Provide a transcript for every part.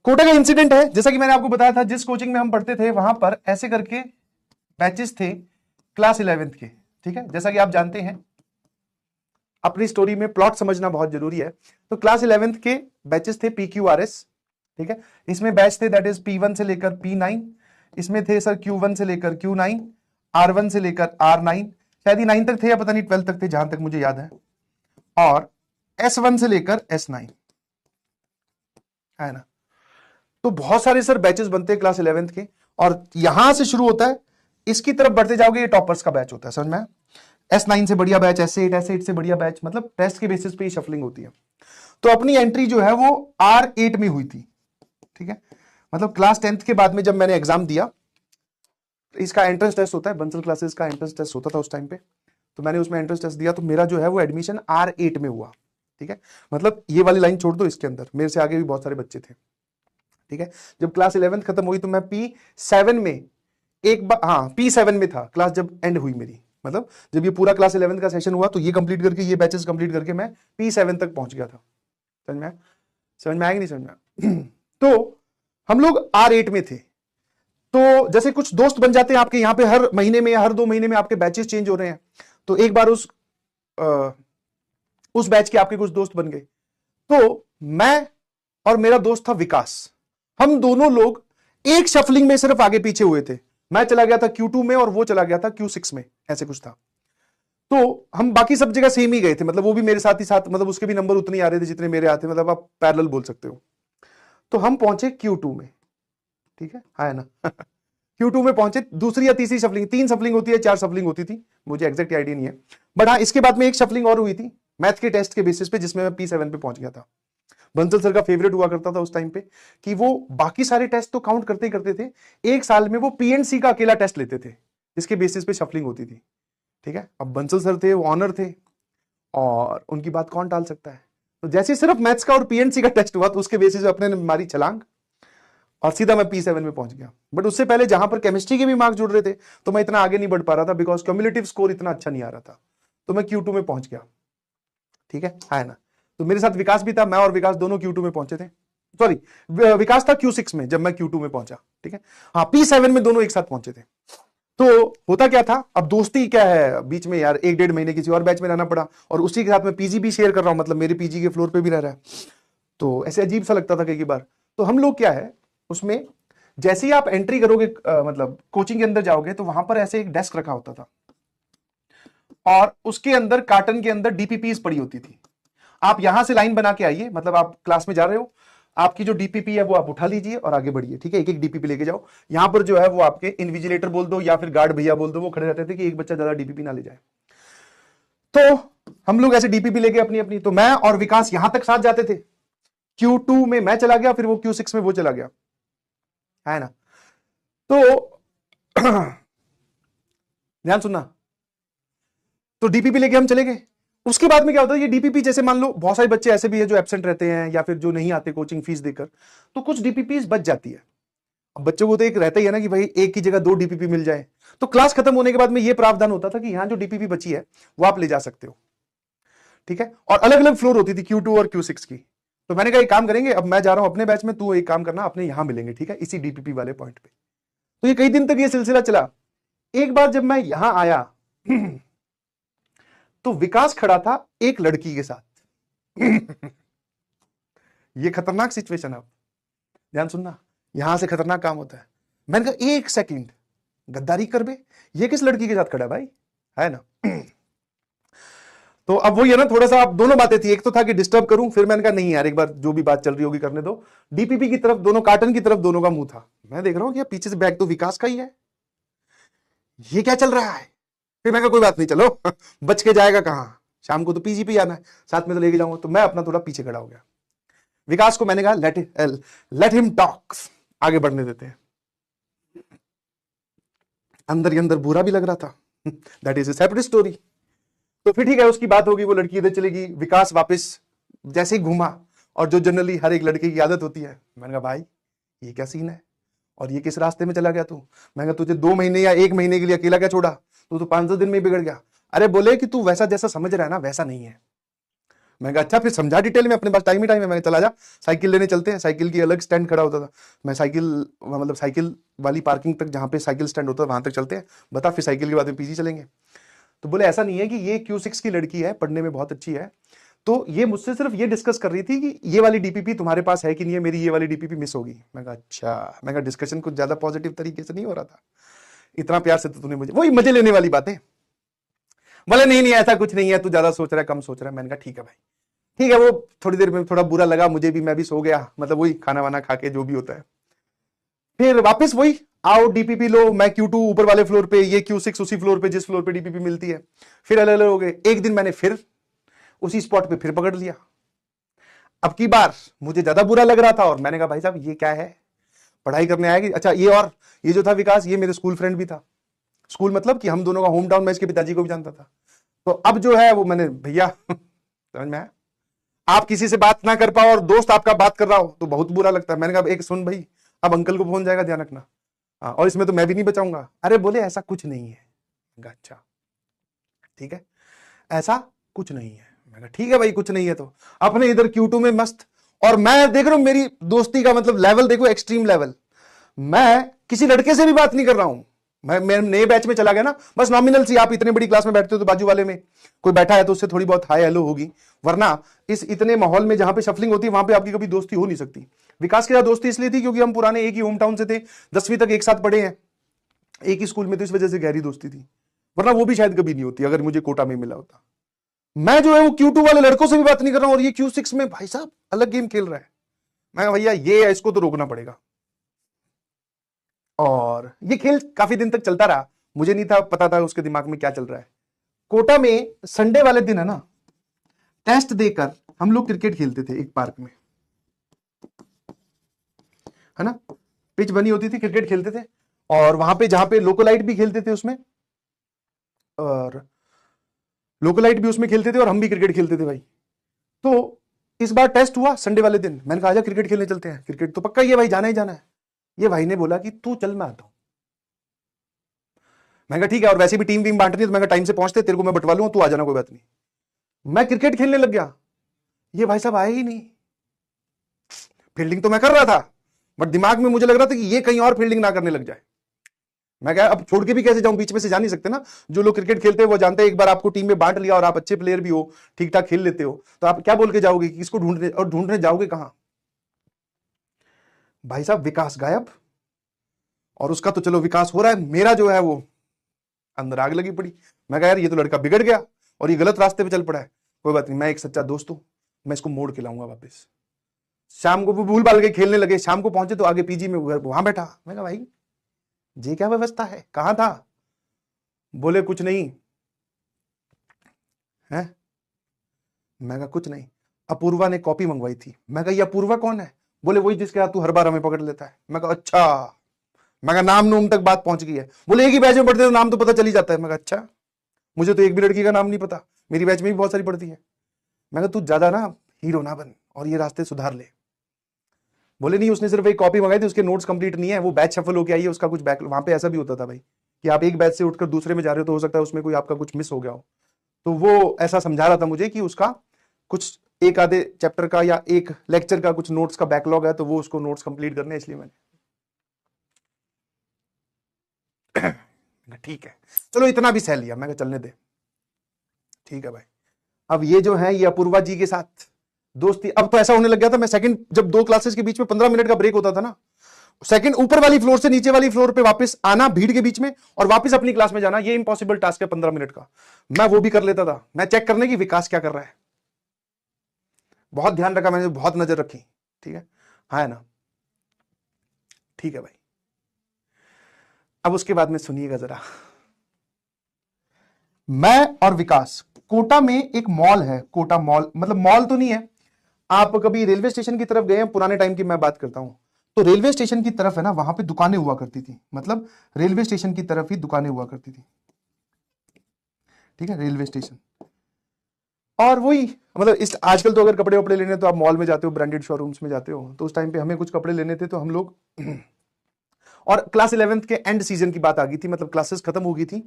कोटा का इंसिडेंट है, जैसा कि मैंने आपको बताया था, जिस कोचिंग में हम पढ़ते थे वहां पर ऐसे करके बैचेस थे क्लास 11th के। ठीक है, जैसा कि आप जानते हैं अपनी स्टोरी में प्लॉट समझना बहुत जरूरी है। तो क्लास 11th के बैचेस थे PQRS। ठीक है, इसमें बैच थे दैट इज P1 से लेकर P9, इसमें थे सर Q1 से लेकर Q9, R1 से लेकर R9, शायद ही 9 तक थे या पता नहीं 12 तक थे जहां तक मुझे याद है, और S1 से लेकर S9 है ना। तो बहुत सारे सर बैचेस बनते हैं क्लास 11th के, और यहां से शुरू होता है, इसकी तरफ बढ़ते जाओगे ये टॉपर्स का बैच होता है, समझ में। S9 से बढ़िया बैच, S8 से बढ़िया बैच, मतलब टेस्ट के बेसिस पे ही शफलिंग होती है। तो अपनी एंट्री जो है वो R8 में हुई थी। ठीक है, मतलब क्लास 10th के बाद में जब मैंने एग्जाम दिया, इसका एंट्रेंस टेस्ट होता है, बंसल क्लासेस का एंट्रेंस टेस्ट होता था उस टाइम पे, तो मैंने उसमें एंट्रेंस टेस्ट दिया, तो मेरा जो है वो एडमिशन R8 में हुआ। ठीक है, मतलब ये वाली लाइन छोड़ दो, इसके अंदर मेरे से आगे भी बहुत सारे बच्चे थे। ठीक है, जब क्लास 11th खत्म हुई तो मैं P7 में एक बार, हाँ P7 में था क्लास जब एंड हुई मेरी, मतलब जब ये पूरा क्लास 11th का सेशन हुआ तो ये कंप्लीट करके, ये बैचेस कंप्लीट करके मैं P7 तक पहुंच गया था। समझ में आया कि नहीं समझ में? तो हम लोग R8 में थे। तो जैसे कुछ दोस्त बन जाते हैं आपके यहाँ पे, हर महीने में या हर 2 महीने में आपके बैचेस चेंज हो रहे हैं, तो एक बार उस बैच के आपके कुछ दोस्त बन गए। तो मैं और मेरा दोस्त था विकास, हम दोनों लोग एक शफलिंग में सिर्फ आगे पीछे हुए थे। मैं चला गया था Q2 में और वो चला गया था Q6 में, ऐसे कुछ था। तो हम बाकी सब जगह सेम ही गए थे, मतलब वो भी मेरे साथ ही साथ, मतलब उसके भी नंबर उतने ही आ रहे थे जितने मेरे आते, मतलब आप पैरेलल बोल सकते हो। तो हम पहुंचे Q2 में। ठीक है ना। Q2 में पहुंचे, दूसरी या तीसरी शफलिंग, 3 शफलिंग होती है, 4 शफलिंग होती थी, मुझे एग्जैक्ट आइडिया नहीं है, बट हाँ इसके बाद में एक शफलिंग और हुई थी मैथ के टेस्ट के बेसिस पे, जिसमें मैं P7 पे पहुंच गया था। बंसल सर का फेवरेट हुआ करता था उस टाइम पे कि वो बाकी सारे टेस्ट तो काउंट करते ही करते थे, एक साल में वो PNC का अकेला टेस्ट लेते थे जिसके बेसिस पे शफलिंग होती थी। ठीक है, अब बंसल सर थे, वो ऑनर थे, और उनकी बात कौन टाल सकता है। तो जैसे सिर्फ मैथ्स का और PNC का टेस्ट हुआ तो उसके बेसिस पे अपने ने मारी छलांग और सीधा मैं P7 में पहुंच गया। बट उससे पहले जहां पर केमिस्ट्री के भी मार्क्स जुड़ रहे थे तो मैं इतना आगे नहीं बढ़ पा रहा था, बिकॉज क्यूमुलेटिव स्कोर इतना अच्छा नहीं आ रहा था, तो मैं Q2 में पहुंच गया। ठीक है ना। तो मेरे साथ विकास भी था, मैं और विकास दोनों Q2 में पहुंचे थे, सॉरी विकास था Q6 में जब मैं Q2 में पहुंचा। ठीक है, हाँ P7 में दोनों एक साथ पहुंचे थे। तो होता क्या था, अब दोस्ती क्या है, बीच में यार 1-1.5 महीने किसी और बैच में रहना पड़ा, और उसी के साथ में पीजी भी शेयर कर रहा हूं, मतलब मेरे पीजी के फ्लोर पे भी रह रहा है, तो ऐसे अजीब सा लगता था कई बार। तो हम लोग क्या है उसमें, जैसे ही आप एंट्री करोगे मतलब कोचिंग के अंदर जाओगे, तो वहां पर ऐसे एक डेस्क रखा होता था और उसके अंदर कार्टन के अंदर डीपीपीज पड़ी होती थी। आप यहां से लाइन बना के आइए, मतलब आप क्लास में जा रहे हो, आपकी जो डीपीपी है वो आप उठा लीजिए और आगे बढ़िए। ठीक है, एक एक डीपीपी लेके जाओ। यहां पर जो है वो आपके इन्विजिलेटर बोल दो या फिर गार्ड भैया बोल दो, वो खड़े रहते थे कि एक बच्चा ज्यादा डीपीपी ना ले जाए। तो हम लोग ऐसे डीपीपी लेके अपनी अपनी, तो मैं और विकास यहां तक साथ जाते थे। Q2 में मैं चला गया, फिर वो Q6 में वो चला गया, है ना। तो ध्यान सुनना, तो डीपीपी लेके हम चले गए। उसके बाद में क्या होता है, ये डीपीपी जैसे मान लो बहुत सारे बच्चे ऐसे भी है जो एब्सेंट रहते हैं या फिर जो नहीं आते कोचिंग फीस देकर, तो कुछ डीपीपीज बच जाती है। अब बच्चों को तो एक रहता ही है ना कि भाई एक की जगह 2 डीपीपी मिल जाए, तो क्लास खत्म होने के बाद में ये प्रावधान होता था कि यहां जो डीपीपी बची है वो आप ले जा सकते हो। ठीक है, और अलग अलग फ्लोर होती थी Q2 और Q6 की। तो मैंने कहा एक काम करेंगे, अब मैं जा रहा हूं अपने बैच में, तू एक काम करना अपने यहां मिलेंगे, ठीक है, इसी डीपीपी वाले पॉइंट पे। तो ये कई दिन तक ये सिलसिला चला। एक बार जब मैं यहां आया तो विकास खड़ा था एक लड़की के साथ। ये खतरनाक सिचुएशन, आप ध्यान सुनना, यहां से खतरनाक काम होता है। मैंने कहा एक सेकंड, गद्दारी कर बे, ये किस लड़की के साथ खड़ा है भाई, है ना। तो अब वही है ना, थोड़ा सा अब दोनों बातें थी, एक तो था कि डिस्टर्ब करूं, फिर मैंने कहा नहीं यार एक बार जो भी बात चल रही होगी करने दो। डीपीपी की तरफ, दोनों कार्टन की तरफ दोनों का मुंह था। मैं देख रहा हूं कि पीछे से बैग तो विकास का ही है, ये क्या चल रहा है। फिर मैं कहा कोई बात नहीं, चलो बच के जाएगा कहां, शाम को तो पीजीपी आना है, साथ में तो लेके जाऊंगा। तो मैं अपना थोड़ा पीछे खड़ा हो गया। विकास को मैंने कहा लेट हिम टॉक, आगे बढ़ने देते हैं। अंदर ही अंदर बुरा भी लग रहा था, that is a separate story. तो फिर ठीक है, उसकी बात होगी, वो लड़की इधर चलेगी, विकास वापस जैसे ही घूमा, और जो जनरली हर एक लड़के की आदत होती है, मैंने कहा भाई ये क्या सीन है, और ये किस रास्ते में चला गया तू। मैंने कहा तुझे 2 महीने या 1 महीने के लिए अकेला क्या छोड़ा, तू तो 500 दिन में बिगड़ गया। अरे बोले कि तू वैसा जैसा समझ रहा है ना वैसा नहीं है, मैं कहा अच्छा, फिर समझा डिटेल में, अपने पास टाइम ही टाइम है। मैं चला जा, साइकिल लेने चलते हैं। साइकिल की अलग स्टैंड खड़ा होता था, मैं साइकिल मतलब साइकिल वाली पार्किंग तक जहाँ पे साइकिल स्टैंड होता है वहां तक चलते हैं, बता फिर साइकिल के बाद में पीजी चलेंगे। तो बोले ऐसा नहीं है कि ये Q6 की लड़की है, पढ़ने में बहुत अच्छी है, तो ये मुझसे सिर्फ ये डिस्कस कर रही थी कि ये वाली डीपीपी तुम्हारे पास है कि नहीं है, मेरी ये वाली डीपीपी मिस होगी। मैं कहा अच्छा, मैं कहा डिस्कशन कुछ ज्यादा पॉजिटिव तरीके से नहीं हो रहा था, इतना प्यार से तो तूने मुझे, वही मजे लेने वाली बातें। बोले नहीं नहीं ऐसा कुछ नहीं है, तू ज्यादा सोच रहा है, कम सोच रहा है। मैंने कहा ठीक है भाई, ठीक है। वो थोड़ी देर में थोड़ा बुरा लगा मुझे भी, मैं भी सो गया, मतलब वही खाना वाना खा के जो भी होता है। फिर वापस वही, आओ डीपीपी लो, मैं Q2 ऊपर वाले फ्लोर पे, ये Q6 उसी फ्लोर पे जिस फ्लोर पे डीपीपी मिलती है। फिर अलग अलग हो गए। एक दिन मैंने फिर उसी स्पॉट पे फिर पकड़ लिया। अब की बार मुझे ज्यादा बुरा लग रहा था और मैंने कहा भाई साहब ये क्या है, पढ़ाई करने आएगी। अच्छा ये, और ये जो था विकास, ये मेरे स्कूल फ्रेंड भी था। स्कूल मतलब कि हम दोनों का होम टाउन, मैं इसके पिताजी को भी जानता था। तो अब जो है वो मैंने, भैया समझ में आया, आप किसी से बात ना कर पाओ और दोस्त आपका बात कर रहा हो तो बहुत बुरा लगता है। मैंने कहा एक सुन भाई, अब अंकल को फोन जाएगा, ध्यान रखना। हाँ, और इसमें तो मैं भी नहीं बचाऊंगा। अरे बोले ऐसा कुछ नहीं है। मैं कहा अच्छा ठीक है, ऐसा कुछ नहीं है। मैं कहा ठीक है भाई, कुछ नहीं है तो अपने इधर Q2 में मस्त। और मैं देख रहा हूं मेरी दोस्ती का मतलब लेवल देखो, एक्सट्रीम लेवल। मैं किसी लड़के से भी बात नहीं कर रहा हूं। मैं नए बैच में चला गया ना, बस नॉमिनल सी, आप इतने बड़ी क्लास में बैठते हो तो बाजू वाले में कोई बैठा है तो उससे थोड़ी बहुत हाय हेलो होगी, वरना इस इतने माहौल में जहां पे शफलिंग होती है वहां पे आपकी कभी दोस्ती हो नहीं सकती। विकास के साथ दोस्ती इसलिए थी क्योंकि हम पुराने एक ही होम टाउन से थे, 10वीं तक एक साथ पढ़े हैं, एक ही स्कूल में, तो इस वजह से गहरी दोस्ती थी, वरना वो भी शायद कभी नहीं होती अगर मुझे कोटा में मिला होता। मैं जो है वो Q2 वाले लड़कों से भी बात नहीं कर रहा हूं, और ये Q6 में भाई साहब अलग गेम खेल रहा है। मैं भैया ये है, इसको तो रोकना पड़ेगा। और ये खेल काफी दिन तक चलता रहा, मुझे नहीं था पता था उसके दिमाग में क्या चल रहा है। कोटा में संडे वाले दिन है ना, टेस्ट देकर हम लोग क्रिकेट खेलते थे एक पार्क में, है ना, पिच बनी होती थी, क्रिकेट खेलते थे। और वहां पे जहां पे लोकोलाइट भी खेलते थे उसमें, और लोकोलाइट भी उसमें खेलते थे और हम भी क्रिकेट खेलते थे भाई। तो इस बार टेस्ट हुआ संडे वाले दिन, मैंने कहा आजा क्रिकेट खेलने चलते हैं, क्रिकेट तो पक्का ही है भाई, जाना ही जाना है। ये भाई ने बोला कि तू चल मैं आता हूं। मैं कहा ठीक है, और वैसे भी टीम वीम बांटनी है तो मैं टाइम से पहुंचते, तेरे को मैं बटवा लूंगा, तू आ जाना, कोई बात नहीं। मैं क्रिकेट खेलने लग गया, ये भाई साहब आए ही नहीं। फील्डिंग तो मैं कर रहा था, बट दिमाग में मुझे लग रहा था कि ये कहीं और फील्डिंग ना करने लग जाए। मैं क्या अब छोड़ के भी कैसे जाऊं, बीच में से जा नहीं सकते ना। जो लोग क्रिकेट खेलते हैं वो जानते हैं, एक बार आपको टीम में बांट लिया और आप अच्छे प्लेयर भी हो, ठीक ठाक खेल लेते हो, तो आप क्या बोल के जाओगे कि इसको ढूंढने, और ढूंढने जाओगे कहां। भाई साहब विकास गायब, और उसका तो चलो विकास हो रहा है, मेरा जो है वो अंदर आग लगी पड़ी। मैं कहा यार ये तो लड़का बिगड़ गया और ये गलत रास्ते पे चल पड़ा है। कोई बात नहीं, मैं एक सच्चा दोस्त हूं, मैं इसको मोड़ के लाऊंगा वापस। शाम को भूल भाल के खेलने लगे, शाम को पहुंचे तो आगे पीजी में वहां बैठा। मैं कहा भाई ये क्या व्यवस्था है, कहां था। बोले कुछ नहीं है। मैं कहा कुछ नहीं, अपूर्वा ने कॉपी मंगवाई थी। मैं कहा ये अपूर्वा कौन है। बोले वही जिसके हाथ तू हर बार हमें पकड़ लेता है। मैं कहा अच्छा। मैं कहा नाम नूम तक बात पहुंच गई है। बोले एक ही बैच में पढ़ते तो नाम तो पता चल ही जाता है। मैं कहा अच्छा, मुझे तो एक भी लड़की का नाम नहीं पता, मेरी बैच में भी बहुत सारी पढ़ती है। मैं कहा तू ज्यादा ना हीरो ना बन और ये रास्ते सुधार ले। बोले नहीं उसने सिर्फ एक कॉपी मंगाई थी, उसके नोट्स कंप्लीट नहीं है, वो बैच शफल होके आई है, उसका कुछ बैक, वहां पे ऐसा भी होता था भाई कि आप एक बैच से उठकर दूसरे में जा रहे हो तो हो सकता है उसमें कोई आपका कुछ मिस हो गया हो। तो वो ऐसा समझा रहा था मुझे कि उसका कुछ एक आधे चैप्टर का या एक लेक्चर का कुछ नोट्स का बैकलॉग है, तो वो उसको नोट्स कंप्लीट करने, इसलिए मैंने ठीक है चलो इतना भी सह लिया। मैं कहा चलने दे, ठीक है भाई। अब ये जो है ये अपूर्वा जी के साथ दोस्ती, अब तो ऐसा होने लग गया था, मैं सेकंड, जब दो क्लासेस के बीच में 15 मिनट का ब्रेक होता था ना, सेकंड ऊपर वाली फ्लोर से नीचे वाली फ्लोर पे वापस आना भीड़ के बीच में और वापस अपनी क्लास में जाना, ये इंपॉसिबल टास्क है 15 मिनट का। मैं वो भी कर लेता था, मैं चेक करने की विकास क्या कर रहा है। बहुत ध्यान रखा मैंने, बहुत नजर रखी, ठीक है, हाँ है ना, ठीक है भाई। अब उसके बाद में सुनिएगा जरा, मैं और विकास, कोटा में एक मॉल है, कोटा मॉल, मतलब मॉल तो नहीं है, आप कभी रेलवे स्टेशन की तरफ गए हैं, पुराने टाइम की मैं बात करता हूं, तो रेलवे स्टेशन की तरफ है ना, वहां पे दुकानें हुआ करती थी, मतलब रेलवे स्टेशन की तरफ ही दुकानें हुआ करती थी, ठीक है, रेलवे स्टेशन। और वही मतलब इस आजकल तो अगर कपड़े वपड़े लेने तो आप मॉल में जाते हो, ब्रांडेड शोरूम्स में जाते हो, तो उस टाइम पे हमें कुछ कपड़े लेने थे तो हम लोग और क्लास 11th के एंड सीजन की बात आ गई थी, मतलब क्लासेस खत्म हो गई थी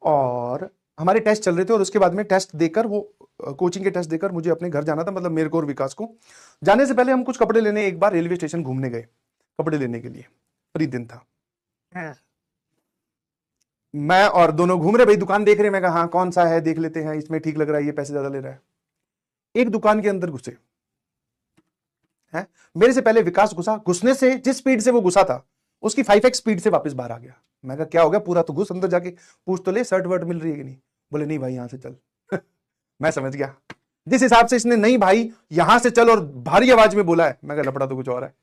और हमारे टेस्ट चल रहे थे और उसके बाद में टेस्ट देकर, वो कोचिंग के टेस्ट देकर मुझे अपने घर जाना था, मतलब मेरे को और विकास को। जाने से पहले हम कुछ कपड़े लेने एक बार रेलवे स्टेशन घूमने गए, कपड़े लेने के लिए, फ्री दिन था। मैं और दोनों घूम रहे भाई, दुकान देख रहे, मैं कहा हाँ कौन सा है देख लेते हैं, इसमें ठीक लग रहा है, ये पैसे ज्यादा ले रहा है। एक दुकान के अंदर घुसे हैं, मेरे से पहले विकास घुसा, घुसने से जिस स्पीड से वो घुसा था उसकी 5x स्पीड से वापस बाहर आ गया। मैं कहा क्या हो गया, पूरा तो घुस अंदर जाके पूछ तो ले शर्ट वर्ट मिल रही है कि नहीं। बोले नहीं भाई यहां से चल। मैं समझ गया जिस हिसाब से इसने नहीं भाई यहां से चल और भारी आवाज में बोला है, मैं कहा लपड़ा तो कुछ और है।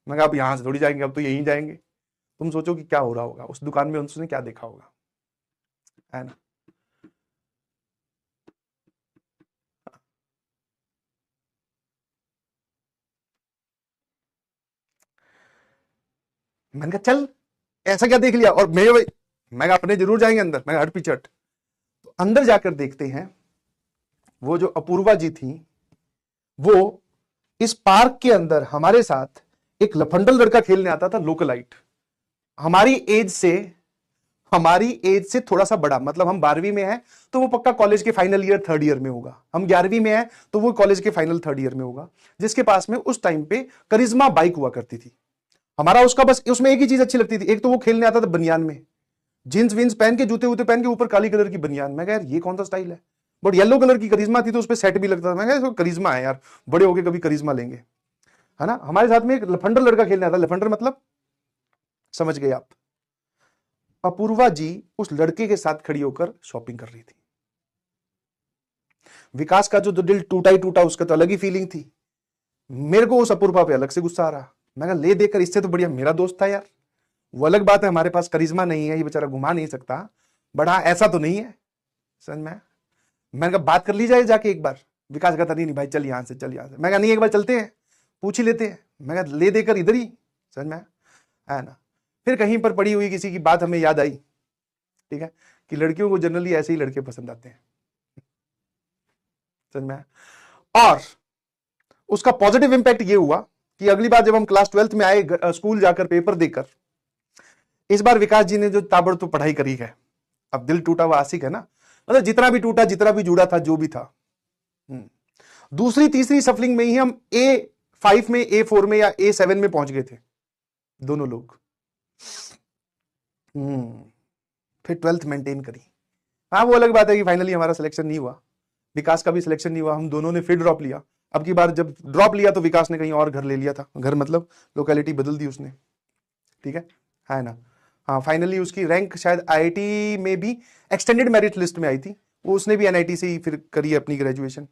मैं कहा अब यहां से थोड़ी जाएंगे, अब तो यहीं जाएंगे। तुम सोचो कि क्या हो रहा होगा उस दुकान में, उसने क्या देखा होगा, है ना। मैंने कहा चल ऐसा क्या देख लिया, और मैं अपने जरूर जाएंगे अंदर, मैं हट पीछे हट। तो अंदर जाकर देखते हैं, वो जो अपूर्वा जी थी वो इस पार्क के अंदर हमारे साथ एक लफंडल लड़का खेलने आता था, लोकलाइट, हमारी एज से थोड़ा सा बड़ा, मतलब हम 12वीं में हैं तो वो पक्का कॉलेज के फाइनल ईयर थर्ड ईयर में होगा, हम 11वीं में हैं तो वो कॉलेज के फाइनल थर्ड ईयर में होगा, जिसके पास में उस टाइम पे करिश्मा बाइक हुआ करती थी। हमारा उसका बस उसमें एक ही चीज अच्छी लगती थी, एक तो वो खेलने आता था बनियान में, जींस विंस पहन के, जूते वूते पहन के, ऊपर काली कलर की बनियान। मैं कहा यार ये कौन सा स्टाइल है, बट येलो कलर की करिश्मा थी तो उस पर सेट भी लगता था। मैं कहा करिश्मा है यार, बड़े होके कभी करिश्मा लेंगे, है ना। हमारे साथ में एक लफंडर लड़का खेलने आता, लफंडर मतलब समझ गए आप। अपूर्वा जी उस लड़के के साथ खड़ी होकर शॉपिंग कर रही थी। विकास का जो दिल टूटा ही टूटा, उसका तो अलग ही फीलिंग थी। मेरे को उस अपूर्वा पे अलग से गुस्सा आ रहा। मैं कहा ले देकर, इससे तो बढ़िया मेरा दोस्त था यार। वो अलग बात है हमारे पास करिश्मा नहीं है, ये बेचारा घुमा नहीं सकता, बट हाँ ऐसा तो नहीं है, समझ में। मैंने कहा बात कर ली जाए जाके एक बार। विकास कहता नहीं नहीं भाई चल यहां से, चल यहां से। मैं कहा नहीं एक बार चलते हैं, पूछ ही लेते हैं। मैं कहा ले देकर इधर ही, समझ में है ना। फिर कहीं पर पड़ी हुई किसी की बात हमें याद आई, ठीक है, कि लड़कियों को जनरली ऐसे ही लड़के पसंद आते हैं, समझ में। और उसका पॉजिटिव इंपैक्ट ये हुआ कि अगली बार जब हम क्लास 12th में आए, स्कूल जाकर पेपर देकर, इस बार विकास जी ने जो ताबड़तोड़ पढ़ाई करी है, अब दिल टूटा हुआ आशिक है ना, मतलब जितना भी टूटा, जितना भी जुड़ा था, जो भी था। दूसरी तीसरी सफलिंग में ही हम A5 में, A4 में या A7 में पहुंच गए थे दोनों लोग। फिर 12th मेंटेन करी। हाँ वो अलग बात है कि फाइनली हमारा सिलेक्शन नहीं हुआ, विकास का भी सिलेक्शन नहीं हुआ, हम दोनों ने फिर ड्रॉप लिया। अब की बार जब ड्रॉप लिया तो विकास ने कहीं और घर ले लिया था, घर मतलब लोकेलिटी बदल दी उसने, ठीक है ना। हाँ फाइनली उसकी रैंक शायद आईआईटी में भी एक्सटेंडेड मेरिट लिस्ट में आई थी, वो उसने भी एनआईटी से ही फिर करी अपनी ग्रेजुएशन,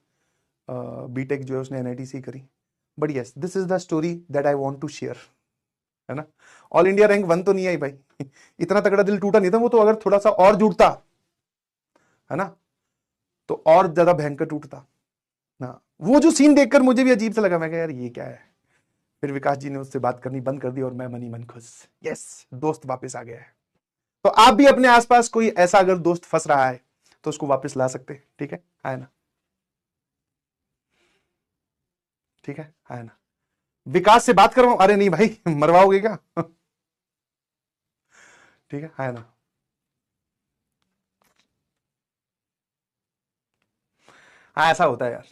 बीटेक जो है उसने एनआईटी से ही करी। But yes this is the story that I want to share, है ना। ऑल इंडिया रैंक 1 तो नहीं आई भाई, इतना तगड़ा दिल टूटा नहीं था वो तो, अगर थोड़ा सा और जुड़ता, है ना, तो और ज्यादा भयंकर टूटता ना। वो जो सीन देखकर मुझे भी अजीब सा लगा, मैं कहा यार ये क्या है। फिर विकास जी ने उससे बात करनी बंद कर दी और मैं मनी मन खुश, यस दोस्त वापस आ गया है। तो आप भी अपने आसपास कोई ऐसा अगर दोस्त फंस रहा है तो उसको वापस ला सकते हैं, ठीक है ना, ठीक है ना। विकास से बात करो, अरे नहीं भाई मरवाओगे क्या। ठीक है ना। हाँ ऐसा होता है यार,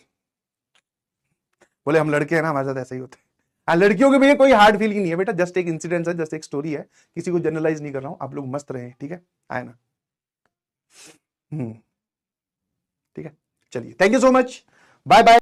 बोले हम लड़के हैं ना, हमारे साथ ऐसा ही होता है। हाँ लड़कियों के लिए कोई हार्ड फीलिंग नहीं है बेटा, जस्ट एक इंसिडेंट है, जस्ट एक स्टोरी है, किसी को जनरलाइज नहीं कर रहा हूं, आप लोग मस्त रहे, ठीक है ना। ठीक है, चलिए thank you so much, bye bye.